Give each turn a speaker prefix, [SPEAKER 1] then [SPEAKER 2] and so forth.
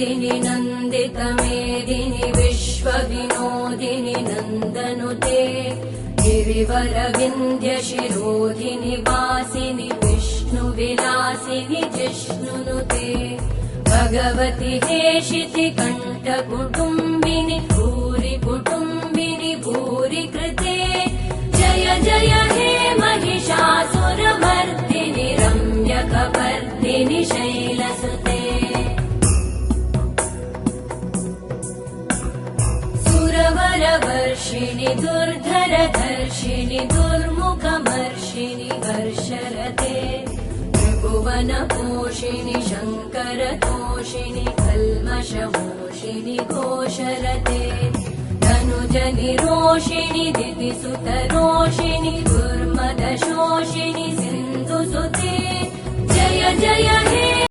[SPEAKER 1] मेदिनि नन्दितमेदिनि विश्वविनोदिनि नन्दनुते गिरिवरविन्ध्यशिरोधिनि वासिनि विष्णुविलासिनि जिष्णुनुते भगवति हेशिति कण्ठकुटुम्बिनि भूरि कुटुम्बिनि भूरि कृते जय जय हे महिषासुरमर्दिनि रम्यकपर्दिनि शैलसुते सुरवरवर्षिणि दुर्धरधर्षिणि दुर्मुखमर्षिणि हर्षरते त्रिभुवनपोषिणि शङ्करतोषिणि कल्मषमोषिणि घोषरते धनुजनिरोषिणि दितिसुतरोषिणि दुर्मदशोषिणि सिन्धुसुते जय जय हे